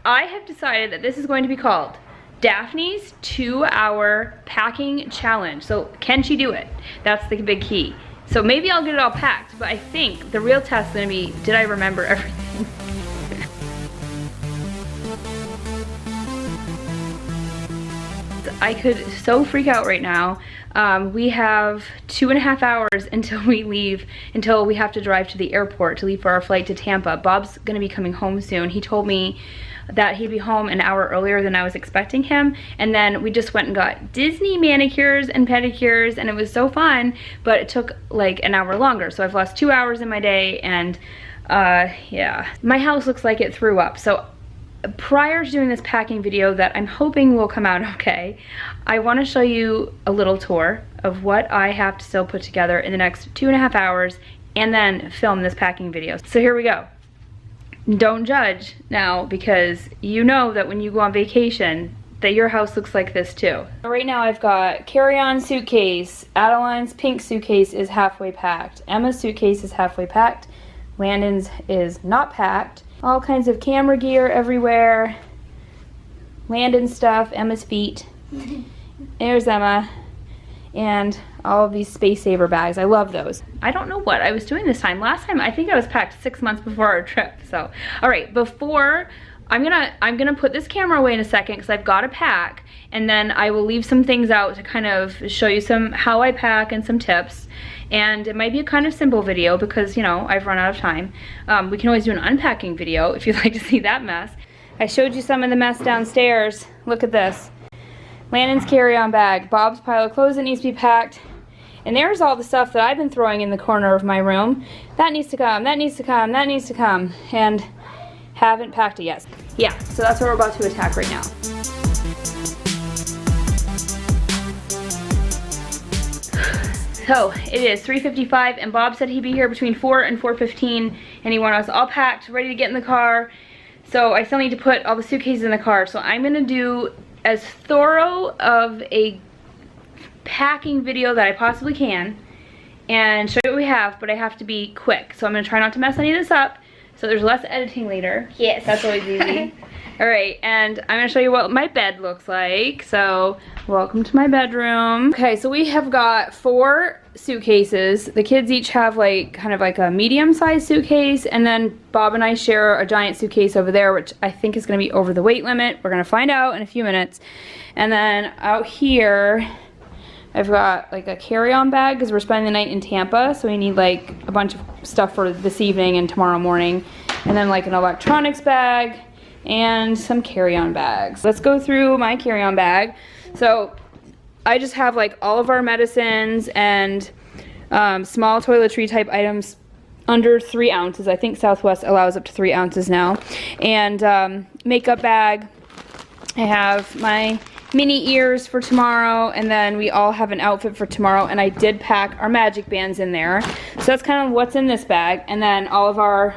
I have decided that this is going to be called Daphne's 2-hour packing challenge. So can she do it? That's the big key. So maybe I'll get it all packed, but I think the real test is gonna be, did I remember everything? I could so freak out right now. We have 2.5 hours until we leave, until we have to drive to the airport to leave for our flight to Tampa. Bob's gonna be coming home soon. He told me that he'd be home an hour earlier than I was expecting him, and then we just went and got Disney manicures and pedicures, and it was so fun, but it took like an hour longer, so I've lost 2 hours in my day, and yeah. My house looks like it threw up. So prior to doing this packing video that I'm hoping will come out okay, I want to show you a little tour of what I have to still put together in the next 2.5 hours and then film this packing video. So here we go. Don't judge now, because you know that when you go on vacation that your house looks like this too. Right now I've got carry-on suitcase. Adeline's pink suitcase is halfway packed. Emma's suitcase is halfway packed. Landon's is not packed. All kinds of camera gear everywhere. Landon's stuff, Emma's feet. There's Emma. And all of these Space Saver bags. I love those. I don't know what I was doing this time. Last time I think I was packed 6 months before our trip. So, all right, before I'm gonna put this camera away in a second because I've got to pack, and then I will leave some things out to kind of show you how I pack and some tips. And it might be a kind of simple video because, you know, I've run out of time. We can always do an unpacking video if you'd like to see that mess. I showed you some of the mess downstairs. Look at this. Landon's carry-on bag, Bob's pile of clothes that needs to be packed, and there's all the stuff that I've been throwing in the corner of my room. That needs to come, that needs to come, that needs to come, and haven't packed it yet. Yeah, so that's what we're about to attack right now. So it is 3:55, and Bob said he'd be here between 4 and 4:15, and he wanted us all packed, ready to get in the car. So I still need to put all the suitcases in the car. So I'm gonna do as thorough of a packing video that I possibly can and show you what we have, but I have to be quick. So I'm gonna try not to mess any of this up, so there's less editing later. Yes, that's always easy. All right, and I'm gonna show you what my bed looks like. So welcome to my bedroom. Okay, so we have got 4 suitcases. The kids each have like kind of like a medium-sized suitcase, and then Bob and I share a giant suitcase over there, which I think is gonna be over the weight limit. We're gonna find out in a few minutes. And then out here, I've got like a carry-on bag because we're spending the night in Tampa, so we need like a bunch of stuff for this evening and tomorrow morning. And then like an electronics bag and some carry-on bags. Let's go through my carry-on bag. So I just have like all of our medicines and small toiletry type items under 3 ounces. I think Southwest allows up to 3 ounces now. And makeup bag. I have my mini ears for tomorrow, and then we all have an outfit for tomorrow, and I did pack our magic bands in there. So that's kind of what's in this bag. And then all of our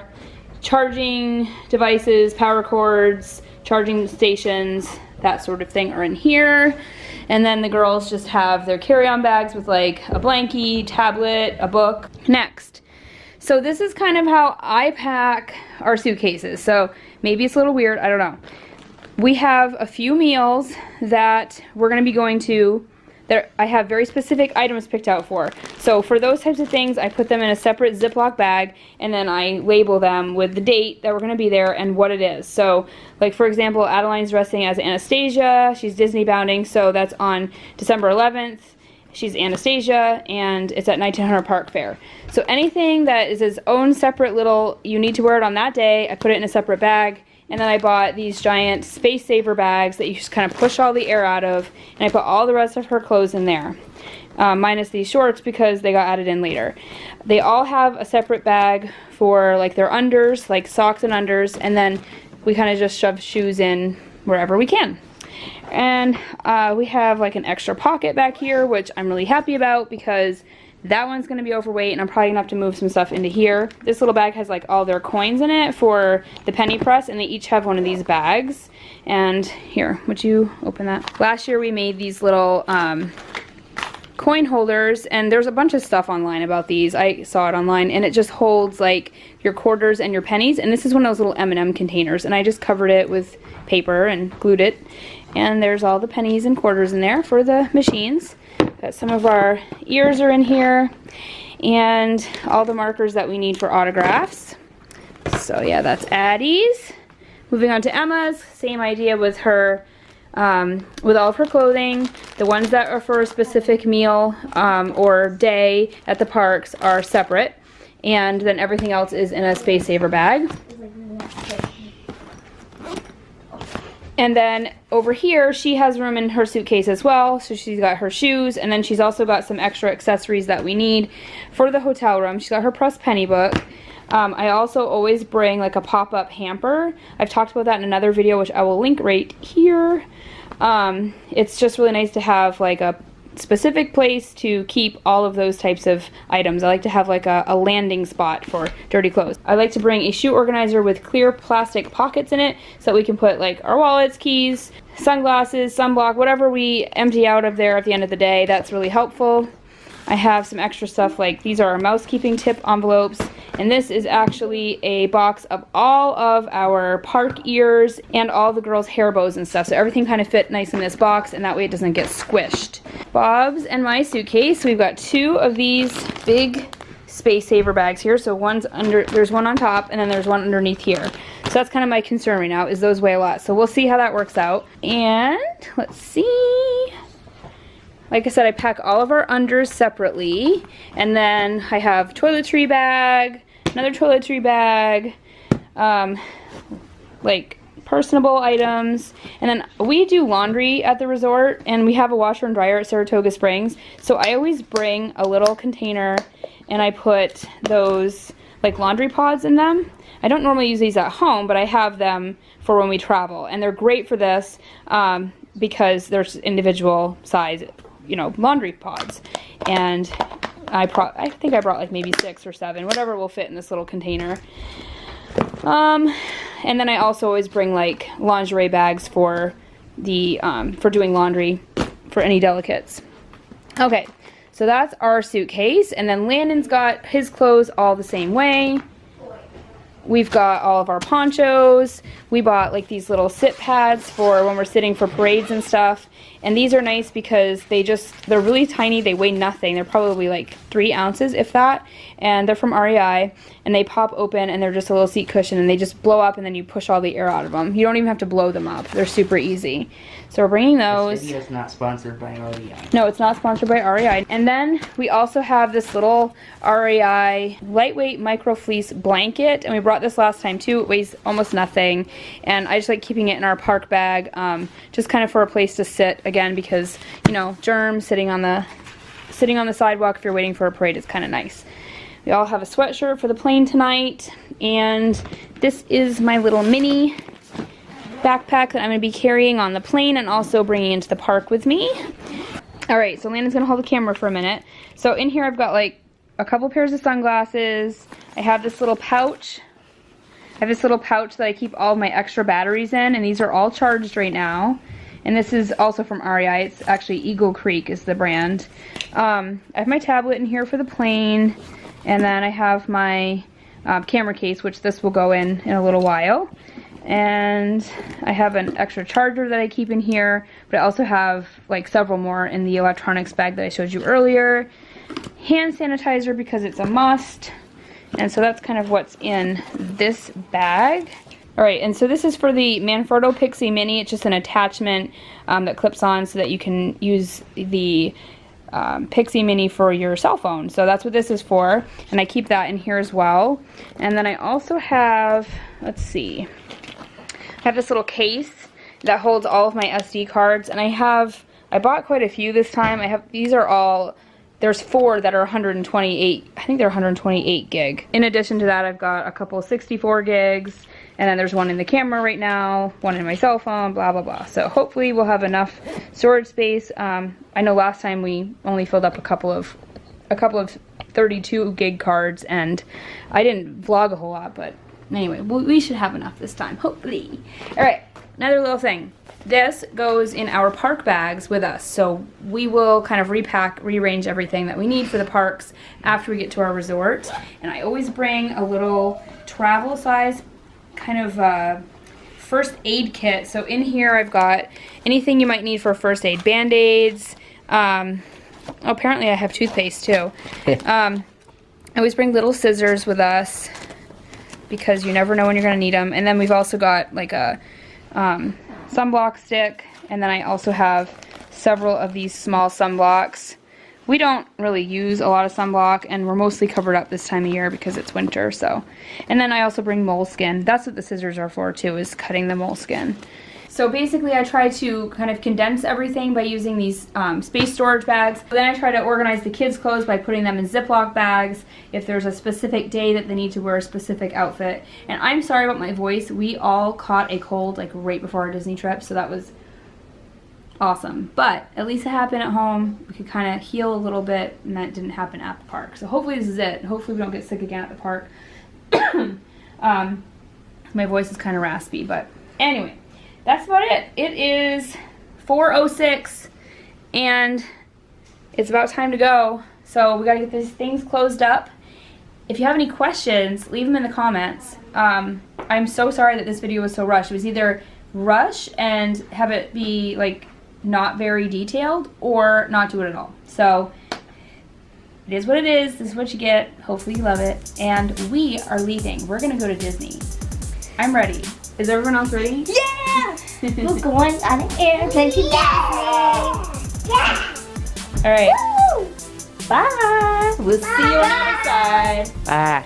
charging devices, power cords, charging stations, that sort of thing are in here. And then the girls just have their carry-on bags with like a blankie, tablet, a book. Next. So this is kind of how I pack our suitcases. So maybe it's a little weird, I don't know. We have a few meals that we're gonna be going to that I have very specific items picked out for. So for those types of things, I put them in a separate Ziploc bag, and then I label them with the date that we're gonna be there and what it is. So like for example, Adeline's dressing as Anastasia. She's Disney bounding, so that's on December 11th. She's Anastasia, and it's at 1900 Park Fair. So anything that is its own separate little, you need to wear it on that day, I put it in a separate bag. And then I bought these giant Space Saver bags that you just kind of push all the air out of, and I put all the rest of her clothes in there. Minus these shorts because they got added in later. They all have a separate bag for like their unders, like socks and unders, and then we kind of just shove shoes in wherever we can. And we have like an extra pocket back here, which I'm really happy about because that one's going to be overweight, and I'm probably going to have to move some stuff into here. This little bag has like all their coins in it for the penny press, and they each have one of these bags. And here, would you open that? Last year we made these little coin holders, and there's a bunch of stuff online about these. I saw it online, and it just holds like your quarters and your pennies, and this is one of those little M&M containers, and I just covered it with paper and glued it, and there's all the pennies and quarters in there for the machines. Got some of our ears are in here, and all the markers that we need for autographs. So yeah, that's Addie's. Moving on to Emma's, same idea with her, with all of her clothing. The ones that are for a specific meal or day at the parks are separate, and then everything else is in a space saver bag. And then over here, she has room in her suitcase as well. So she's got her shoes, and then she's also got some extra accessories that we need for the hotel room. She's got her pressed penny book. I also always bring like a pop-up hamper. I've talked about that in another video, which I will link right here. It's just really nice to have like a specific place to keep all of those types of items. I like to have like a landing spot for dirty clothes. I like to bring a shoe organizer with clear plastic pockets in it so that we can put like our wallets, keys, sunglasses, sunblock, whatever we empty out of there at the end of the day. That's really helpful. I have some extra stuff, like these are our mousekeeping tip envelopes, and this is actually a box of all of our park ears and all the girls' hair bows and stuff, so everything kind of fit nice in this box, and that way it doesn't get squished. Bob's and my suitcase, we've got two of these big space saver bags here, so one's under, there's one on top, and then there's one underneath here. So that's kind of my concern right now, is those weigh a lot, so we'll see how that works out. And let's see. Like I said, I pack all of our unders separately, and then I have toiletry bag, another toiletry bag, like personable items, and then we do laundry at the resort, and we have a washer and dryer at Saratoga Springs, so I always bring a little container, and I put those like laundry pods in them. I don't normally use these at home, but I have them for when we travel, and they're great for this because there's individual size, you know, laundry pods, and I think I brought like maybe 6 or 7, whatever will fit in this little container. And then I also always bring like lingerie bags for the for doing laundry for any delicates. Okay, so that's our suitcase, and then Landon's got his clothes all the same way. We've got all of our ponchos. We bought like these little sit pads for when we're sitting for parades and stuff. And these are nice because they're really tiny. They weigh nothing. They're probably like 3 ounces, if that. And they're from REI. And they pop open, and they're just a little seat cushion, and they just blow up, and then you push all the air out of them. You don't even have to blow them up. They're super easy. So we're bringing those. This video is not sponsored by REI. No, it's not sponsored by REI. And then we also have this little REI lightweight micro fleece blanket, and we brought this last time too. It weighs almost nothing, and I just like keeping it in our park bag, just kind of for a place to sit, again, because, you know, germs sitting on the sidewalk if you're waiting for a parade is kind of nice. We all have a sweatshirt for the plane tonight, and this is my little mini backpack that I'm going to be carrying on the plane and also bringing into the park with me. Alright, so Landon's going to hold the camera for a minute. So in here I've got like a couple pairs of sunglasses. I have this little pouch. I have this little pouch that I keep all of my extra batteries in, and these are all charged right now. And this is also from REI. It's actually Eagle Creek is the brand. I have my tablet in here for the plane, and then I have my camera case, which this will go in a little while. And I have an extra charger that I keep in here, but I also have like several more in the electronics bag that I showed you earlier. Hand sanitizer because it's a must. And so that's kind of what's in this bag. Alright, and so this is for the Manfrotto Pixie Mini. It's just an attachment that clips on so that you can use the Pixie Mini for your cell phone. So that's what this is for, and I keep that in here as well. And then I also have, let's see, I have this little case that holds all of my SD cards, and I bought quite a few this time. These are all, there's 4 that are 128, I think they're 128 gig. In addition to that, I've got a couple 64 gigs, and then there's one in the camera right now, one in my cell phone, blah, blah, blah. So hopefully we'll have enough storage space. I know last time we only filled up a couple of 32 gig cards, and I didn't vlog a whole lot, but anyway, we should have enough this time, hopefully. All right, another little thing. this goes in our park bags with us. So we will kind of repack, rearrange everything that we need for the parks after we get to our resort. And I always bring a little travel size kind of first aid kit. So in here I've got anything you might need for first aid, band-aids. Apparently I have toothpaste too. I always bring little scissors with us because you never know when you're gonna need them. And then we've also got like a sunblock stick, and then I also have several of these small sunblocks. We don't really use a lot of sunblock, and we're mostly covered up this time of year because it's winter, so. And then I also bring moleskin. That's what the scissors are for too, is cutting the moleskin. So basically I try to kind of condense everything by using these space storage bags. Then I try to organize the kids' clothes by putting them in Ziploc bags if there's a specific day that they need to wear a specific outfit. And I'm sorry about my voice. We all caught a cold like right before our Disney trip, so that was awesome. But at least it happened at home. We could kind of heal a little bit, and that didn't happen at the park. So hopefully this is it. Hopefully we don't get sick again at the park. My voice is kind of raspy, but anyway. That's about it. It is 4:06 and it's about time to go. So we gotta get these things closed up. If you have any questions, leave them in the comments. I'm so sorry that this video was so rushed. It was either rush and have it be like not very detailed or not do it at all. So it is what it is. This is what you get. Hopefully you love it. And we are leaving. We're gonna go to Disney. I'm ready. Is everyone else ready? Yeah! We're going on an airplane to Disney! Yeah! All right. Woo! Bye! We'll see you on the other side. Bye.